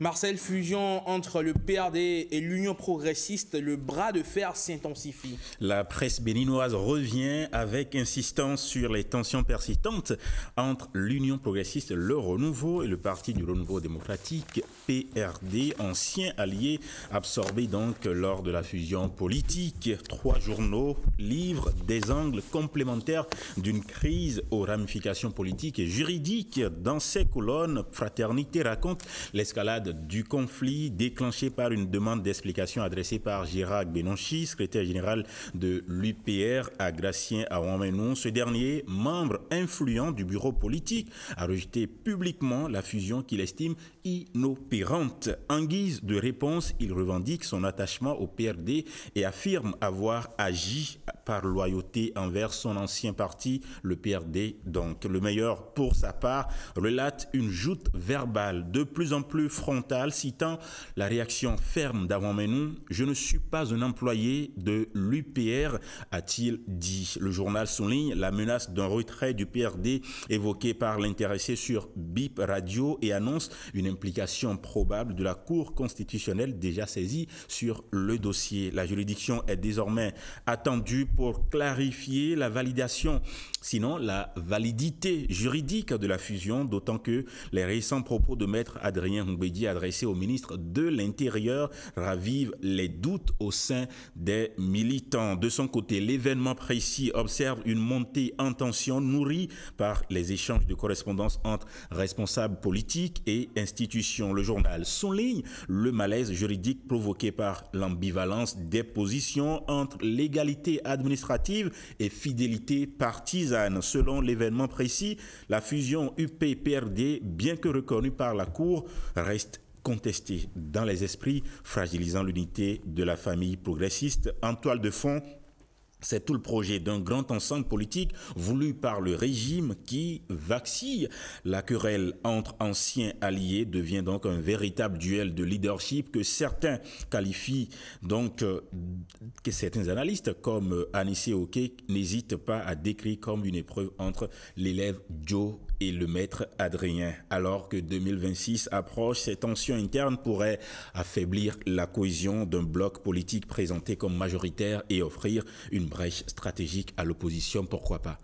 Marcel, fusion entre le PRD et l'Union progressiste, le bras de fer s'intensifie. La presse béninoise revient avec insistance sur les tensions persistantes entre l'Union progressiste, le Renouveau et le Parti du Renouveau démocratique, PRD, ancien allié absorbé donc lors de la fusion politique. 3 journaux livrent des angles complémentaires d'une crise aux ramifications politiques et juridiques. Dans ces colonnes, Fraternité raconte l'escalade du conflit déclenché par une demande d'explication adressée par Gérard Benonchi, secrétaire général de l'UPR à Gratien à Ouameno. Ce dernier, membre influent du bureau politique, a rejeté publiquement la fusion qu'il estime inopérante. En guise de réponse, il revendique son attachement au PRD et affirme avoir agi par loyauté envers son ancien parti, le PRD. Donc, le meilleur, pour sa part, relate une joute verbale de plus en plus frontale, citant la réaction ferme d'Avouameno. « Je ne suis pas un employé de l'UPR », a-t-il dit. Le journal souligne la menace d'un retrait du PRD évoqué par l'intéressé sur BIP Radio et annonce une implication probable de la Cour constitutionnelle déjà saisie sur le dossier. La juridiction est désormais attendue pour clarifier la validation, sinon la validité juridique de la fusion, d'autant que les récents propos de maître Adrien Mbedi adressés au ministre de l'Intérieur ravivent les doutes au sein des militants. De son côté, l'événement précis observe une montée en tension nourrie par les échanges de correspondance entre responsables politiques et institutions. Le journal souligne le malaise juridique provoqué par l'ambivalence des positions entre légalité administrative et fidélité partisane. Selon l'événement précis, la fusion UP-PRD, bien que reconnue par la Cour, reste contestée dans les esprits, fragilisant l'unité de la famille progressiste. En toile de fond, c'est tout le projet d'un grand ensemble politique voulu par le régime qui vacille. La querelle entre anciens alliés devient donc un véritable duel de leadership que certains qualifient donc, que certains analystes comme Anissé Oké n'hésitent pas à décrire comme une épreuve entre l'élève Joe et le maître Adrien. Alors que 2026 approche, ces tensions internes pourraient affaiblir la cohésion d'un bloc politique présenté comme majoritaire et offrir une brèche stratégique à l'opposition, pourquoi pas.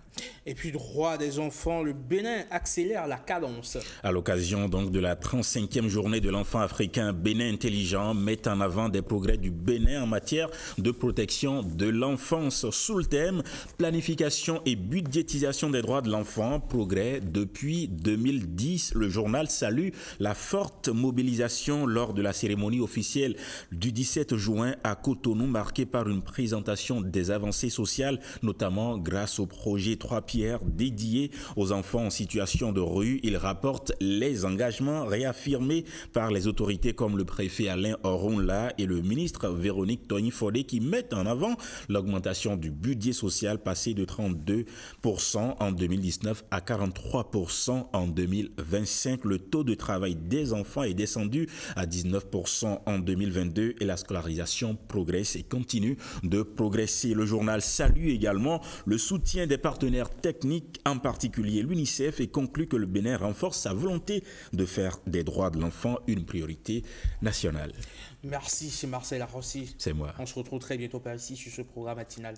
Et puis, droit des enfants, le Bénin accélère la cadence. À l'occasion donc de la 35e journée de l'enfant africain, Bénin Intelligent met en avant des progrès du Bénin en matière de protection de l'enfance. Sous le thème planification et budgétisation des droits de l'enfant, progrès depuis 2010. Le journal salue la forte mobilisation lors de la cérémonie officielle du 17 juin à Cotonou, marquée par une présentation des avancées sociales, notamment grâce au projet 3 pierres dédié aux enfants en situation de rue. Il rapporte les engagements réaffirmés par les autorités comme le préfet Alain Oronla et le ministre Véronique Tony-Fodé qui mettent en avant l'augmentation du budget social passé de 32% en 2019 à 43% en 2025. Le taux de travail des enfants est descendu à 19% en 2022 et la scolarisation progresse et continue de progresser. Le journal salue également le soutien des partenaires techniques, en particulier l'UNICEF, et conclut que le Bénin renforce sa volonté de faire des droits de l'enfant une priorité nationale. Merci, Marcel Arrossi. C'est moi. On se retrouve très bientôt par ici sur ce programme matinal.